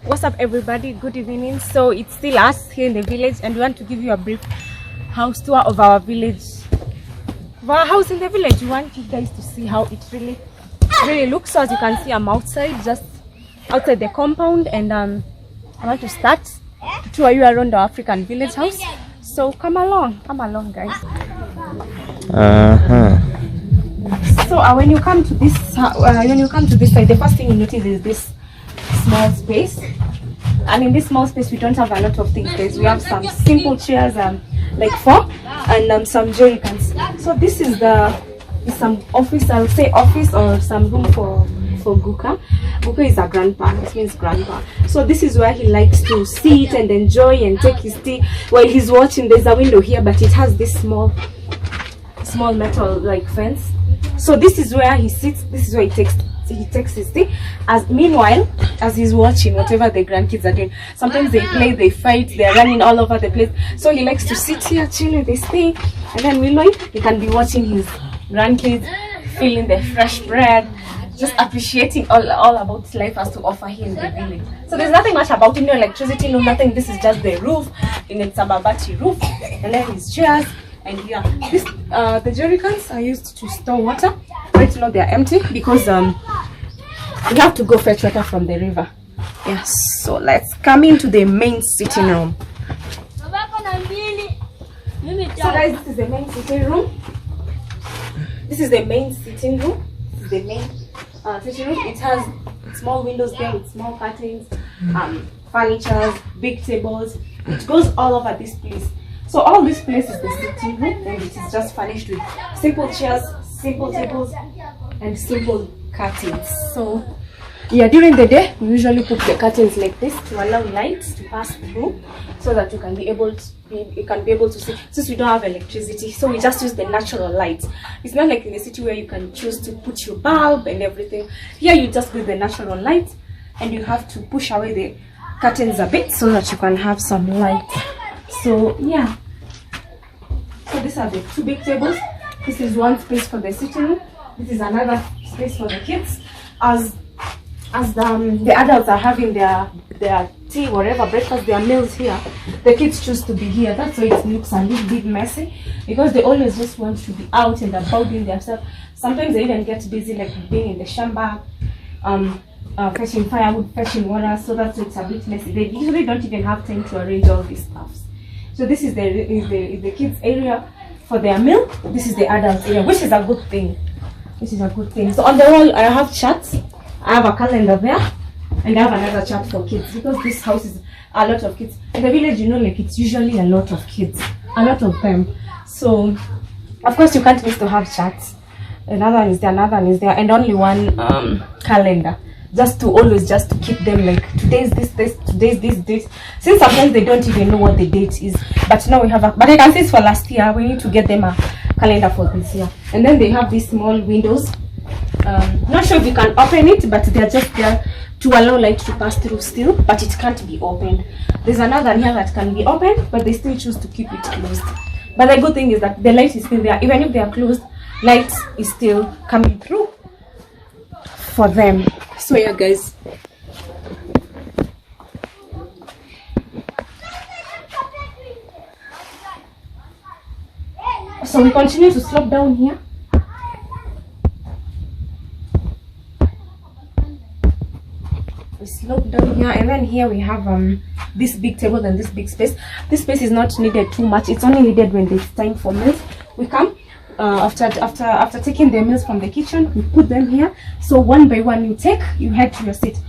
What's up, everybody? Good evening. So it's still us here in the village, and we want to give you a brief house tour of our village, of our house in the village. We want you guys to see how it really looks. So as you can see, I'm outside, just outside the compound, and I want to start to tour you around our African village house. So come along, guys. So when you come to this side, the first thing you notice is this small space, and in this small space we don't have a lot of things, guys. We have some simple chairs, like 4, and some jerry cans. So this is some office, I'll say office, or some room for Guka. Guka is a grandpa, it means grandpa. So this is where he likes to sit and enjoy and take his tea while he's watching. There's a window here, but it has this small metal like fence. So this is where he sits, this is where he takes his tea. Meanwhile, as he's watching whatever the grandkids are doing, sometimes they play, they fight, they're running all over the place. So he likes to sit here, chill with his tea, and then meanwhile he can be watching his grandkids, feeling the fresh bread, just appreciating all about life has to offer here in the village. So there's nothing much about it, no electricity, no nothing. This is just the roof, and it's a mabati roof, and then his chairs. And yeah, the jerry cans are used to store water. Right now they are empty because we have to go fetch water from the river. Yes, so let's come into the main sitting room. So guys, this is the main sitting room. This is the main sitting room. It has small windows there with small curtains, furniture, big tables. It goes all over this place. So all this place is the sitting room, and it is just furnished with simple chairs, simple tables, and simple curtains. So yeah, during the day we usually put the curtains like this to allow light to pass through, so that you can be able to see. Since we don't have electricity, so we just use the natural light. It's not like in the city where you can choose to put your bulb and everything. Here you just use the natural light, and you have to push away the curtains a bit so that you can have some light. So yeah, so these are the 2 big tables. This is one space for the sitting room. This is another space for the kids. As the adults are having their tea, whatever, breakfast, their meals here, the kids choose to be here. That's why it looks a little bit messy, because they always just want to be out and about doing their stuff. Sometimes they even get busy, like being in the shamba, fetching firewood, fetching water. So that's why it's a bit messy. They usually don't even have time to arrange all these stuff. So this is the kids area for their meal. This is the adult area, which is a good thing. So on the wall I have charts. I have a calendar there, and I have another chart for kids, because this house is a lot of kids. In the village, you know, like it's usually a lot of kids, a lot of them. So of course you can't miss to have charts. Another one is there, and only one calendar. Just to keep them like today's this date. Since sometimes they don't even know what the date is, but now we have but I can say it's for last year. We need to get them a calendar for this year. And then they have these small windows. Not sure if you can open it, but they're just there to allow light to pass through still, but it can't be opened. There's another here that can be opened, but they still choose to keep it closed. But the good thing is that the light is still there. Even if they are closed, light is still coming through for them. So yeah, guys, so we continue to slope down here. We slope down here, and then here we have this big table and this big space. This space is not needed too much. It's only needed when it's time for meals. We come after taking the meals from the kitchen, we put them here. So one by one, you head to your seat.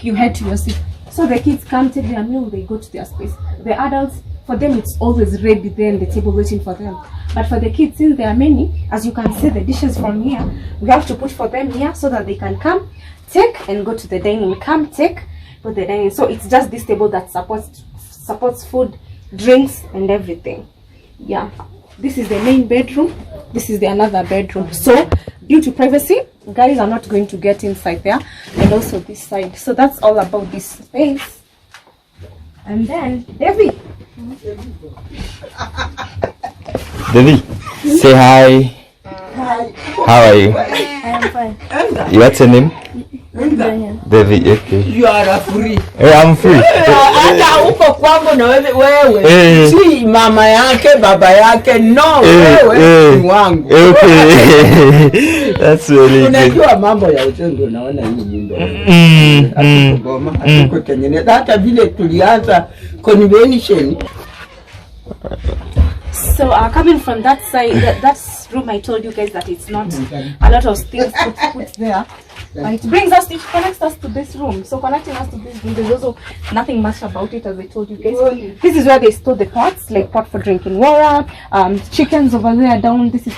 You head to your seat. So the kids come, take their meal, they go to their space. The adults, for them it's always ready there on the table waiting for them. But for the kids, since there are many, as you can see the dishes from here, we have to put for them here so that they can come, take, and go to the dining. Come, take, go to the dining. So it's just this table that supports food, drinks, and everything. Yeah. This is the main bedroom. This is another bedroom. So due to privacy, guys are not going to get inside there, and also this side. So that's all about this space. And then Devi, say hi. Hi. How are you? I am fine. What's your name? David, okay. You are free. I'm free. Hata uko kwangu na wewe. Si mama yake, baba yake. No, wewe ni wangu. Okay. That's really good. Unajua mambo ya utengo unaona hii nyimbo. Hatukugoma, hatukutengeneza. Hata vile tulianza convention. So coming from that side, that room I told you guys that it's not a lot of things put there. It brings us, it connects us to this room. So connecting us to this room, there's also nothing much about it, as I told you guys. This is where they store the pots, like pot for drinking water. Chickens over there down. This is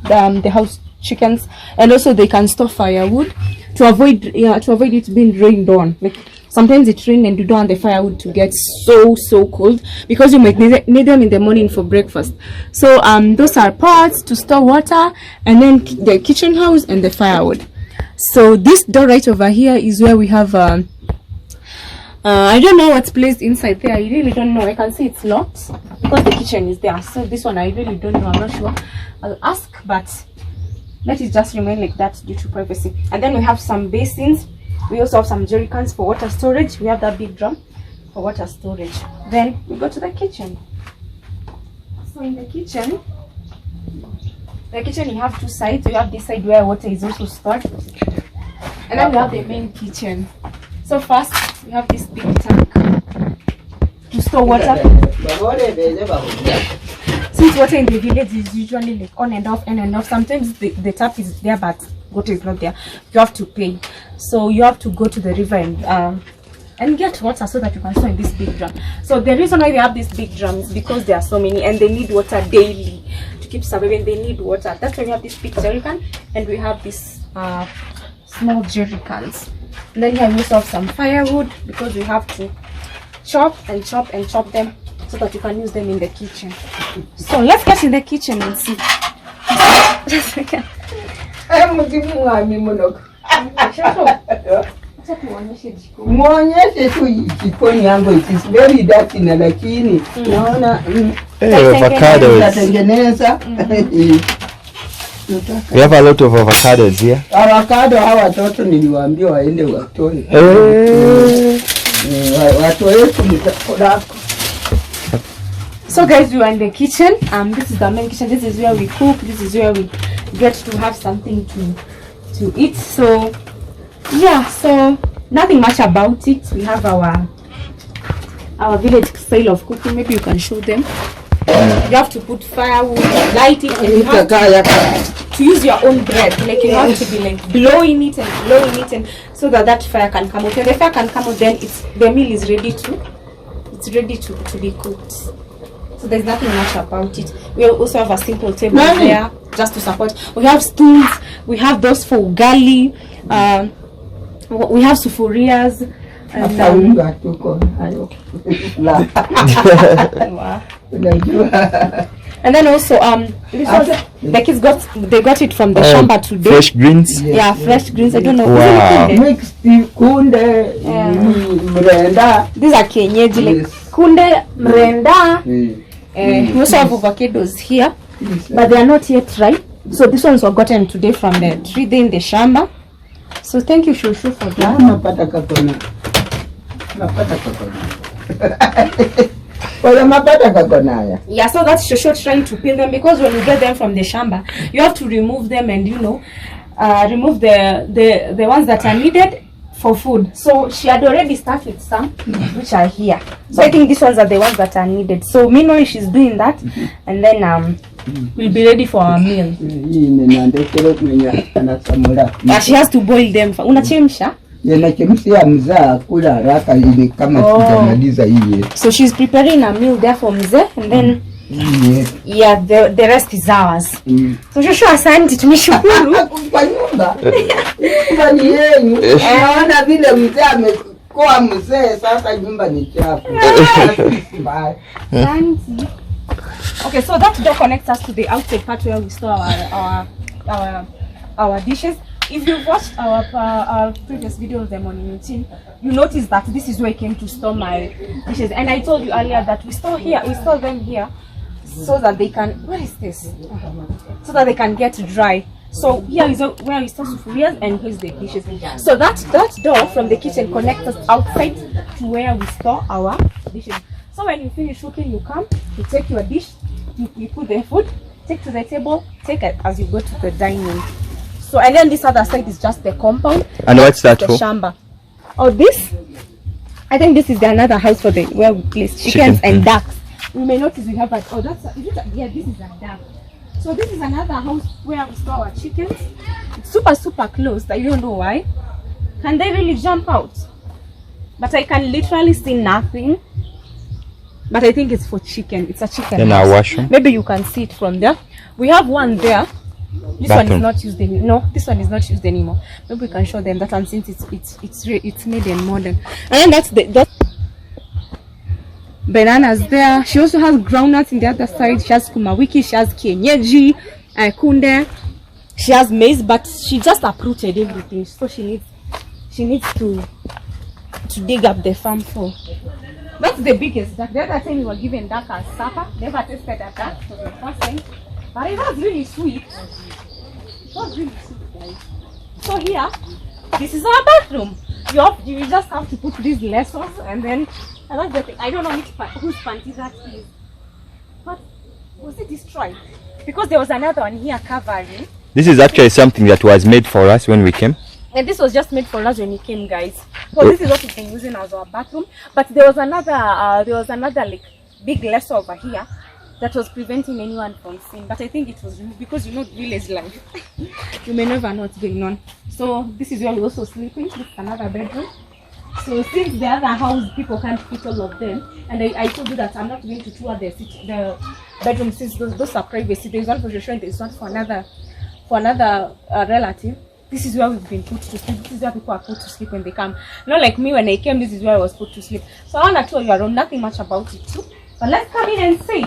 the house chickens, and also they can store firewood to avoid it being rained on. Like sometimes it rains and you don't want the firewood to get so cold, because you might need them in the morning for breakfast. So those are pots to store water, and then the kitchen house and the firewood. So this door right over here is where we have I don't know what's placed inside there. I really don't know. I can see it's locked because the kitchen is there. So this one I really don't know. I'm not sure. I'll ask, but let it just remain like that due to privacy. And then we have some basins. We also have some jerry cans for water storage. We have that big drum for water storage. Then we go to the kitchen. So in the kitchen you have two sides. You have this side where water is also stored, and then we have the main kitchen. So first we have this big tank to store water. Since water in the village is usually like on and off, sometimes the tap is there but water is not there. You have to pay, so you have to go to the river and get water so that you can store in this big drum. So the reason why they have this big drum is because there are so many and they need water daily to keep surviving. They need water. That's why we have this big jerry can, and we have this small jerry cans. And then here we also have some firewood because we have to chop them so that you can use them in the kitchen. So let's get in the kitchen and see. Just a second. Muonyeshe tu jikoni yangu, it is very dirty na lakini naona avocados. Tatengeneza. We have a lot of avocados here. Avocado hawa watoto niliwaambia waende watoe. Watoe kumtako. So guys, we are in the kitchen. This is the main kitchen. This is where we cook. This is where we get to have something to eat. So yeah, so nothing much about it. We have our village style of cooking. Maybe you can show them. You have to put firewood, light it, and you have to use your own breath. Like you have to be like blowing it and so that fire can come out. When the fire can come out, then the meal is ready to be cooked. So there's nothing much about it. We also have a simple table there just to support. We have stools. We have those for ugali. We have sufurias. And then also this was the kids got it from the shamba today. Fresh greens. Yeah, fresh greens. I don't know. Wow. Mixed kunde, mrenda. These are kienyeji, like kunde, mrenda. We also have avocados here, but they are not yet ripe. So these ones were gotten today from the tree there in the shamba. So thank you, Shushu, for that. Mapata kakona. Yeah, so that's Shushu trying to peel them, because when you get them from the shamba, you have to remove them and remove the ones that are needed for food. So she had already started some which are here. So I think these ones are the ones that are needed. So meanwhile she's doing that, and then we'll be ready for our meal. But she has to boil them. Unachemsha? So she's preparing a meal there for mzee, and then yeah, the rest is ours. So Shushu, asante, tumeshukuru. Kwa nyumba. Nyumba ni yenu. Naona vile mzee amekuwa mzee, sasa nyumba ni chafu. Asante. Okay, so that door connects us to the outside part where we store our dishes. If you've watched our previous video of the morning routine, you notice that this is where I came to store my dishes. And I told you earlier that we store them here, so that they can, what is this? So that they can get dry. So here is where we store sufurias and here's the dishes. So that door from the kitchen connects us outside to where we store our dishes. So when you finish cooking, you come, you take your dish, you put the food, take to the table, take it as you go to the dining. So and then this other side is just the compound. And what's that the for? shamba. Oh, this? I think this is another house for the where we place chickens and ducks. You may notice we have a yeah, this is a duck. So this is another house where we store our chickens. It's super close. I don't know why. Can they really jump out? But I can literally see nothing. But I think it's for chicken. It's a chicken In house. our washroom. Maybe you can see it from there. We have one there. This one is not used anymore. No, this one is not used anymore. Maybe we can show them that one since it's made in modern. And then that's bananas there. She also has groundnuts in the other side. She has kumawiki, she has kienyeji, kunde. She has maize, but she just uprooted everything. So she needs to dig up the farm for. That's the biggest duck. The other time we were given duck as supper. Never tasted a duck for the first time. But it was really sweet. It was really sweet, guys. So here, this is our bathroom. You just have to put these lessons and then that's the thing. I don't know whose panty that is. But was it destroyed? Because there was another one here covering. This is actually something that was made for us when we came. And this was just made for us when we came, guys. So this is what we've been using as our bathroom. But there was another like big lesson over here that was preventing anyone from seeing. But I think it was removed because you know village life. You may never know what's going on. So this is where we also sleeping. This is another bedroom. So since the other house people can't fit all of them, and I told you that I'm not going to tour the bedroom since those are privacy. There's one for Joshua and there's one for another relative. This is where we've been put to sleep. This is where people are put to sleep when they come. Not like me when I came, this is where I was put to sleep. So I want to tell you around nothing much about it too. But let's come in and see.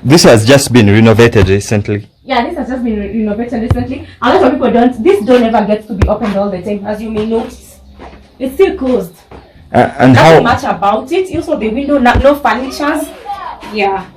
This has just been renovated recently. Yeah, this has just been renovated recently. A lot of people this door never gets to be opened all the time, as you may notice. It's still closed. And Nothing how much about it. Also the window, no furnitures. Yeah.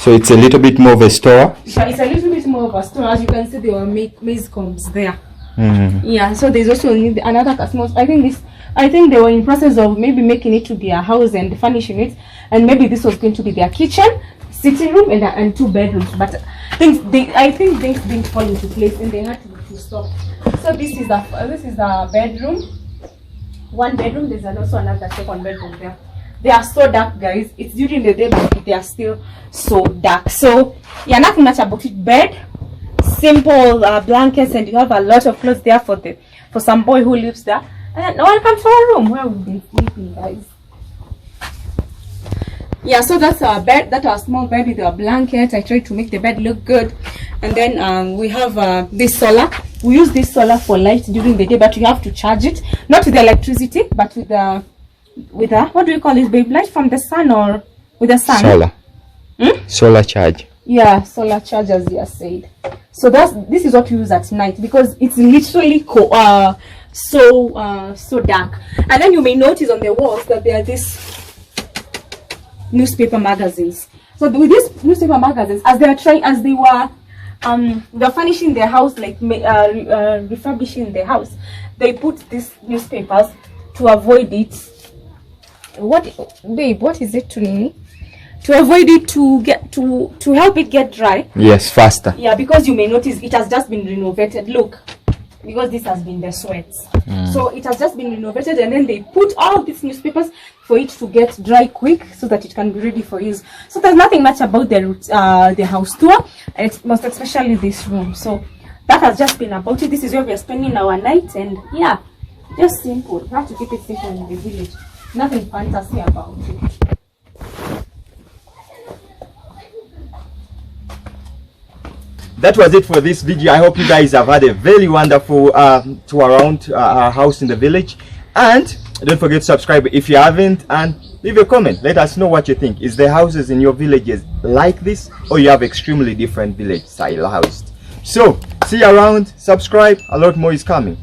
so it's a little bit more of a store. So it's a little bit more of a store. As you can see, there were maize combs there. Mm-hmm. Yeah, so there's also another customer. I think they were in process of maybe making it to be a house and furnishing it, and maybe this was going to be their kitchen, sitting room, and 2 bedrooms. But I think things didn't fall into place, and they had to stop. So this is the bedroom. 1 bedroom. There's also another 2nd bedroom there. They are so dark, guys. It's during the day, but they are still so dark. So yeah, nothing much about it. Bed, simple blankets, and you have a lot of clothes there for some boy who lives there. And welcome to our room where we've been sleeping, guys. Yeah, so that's our bed. That's our small bed with our blanket. I tried to make the bed look good. And then we have this solar. We use this solar for light during the day, but you have to charge it, not with the electricity, but with the what do you call it, babe? Light from the sun or with the sun? Solar. Solar charge. Yeah, solar charge, as you said. So this is what we use at night because it's literally so dark. And then you may notice on the walls that there are these newspaper magazines. So with these newspaper magazines, as they were furnishing their house, like refurbishing the house, they put these newspapers to avoid it. What is it to me? To avoid it to help it get dry. Yes, faster. Yeah, because you may notice it has just been renovated. Look, because this has been the sweats. So it has just been renovated, and then they put all these newspapers for it to get dry quick so that it can be ready for use. So there's nothing much about the house tour, and most especially this room. So that has just been about it. This is where we are spending our night, and yeah, just simple. We have to keep it simple in the village. Nothing fantasy about it. That was it for this video. I hope you guys have had a very wonderful tour around our house in the village, and don't forget to subscribe if you haven't, and leave a comment. Let us know what you think. Is the houses in your villages like this, or you have extremely different village style houses? So see you around, subscribe, a lot more is coming.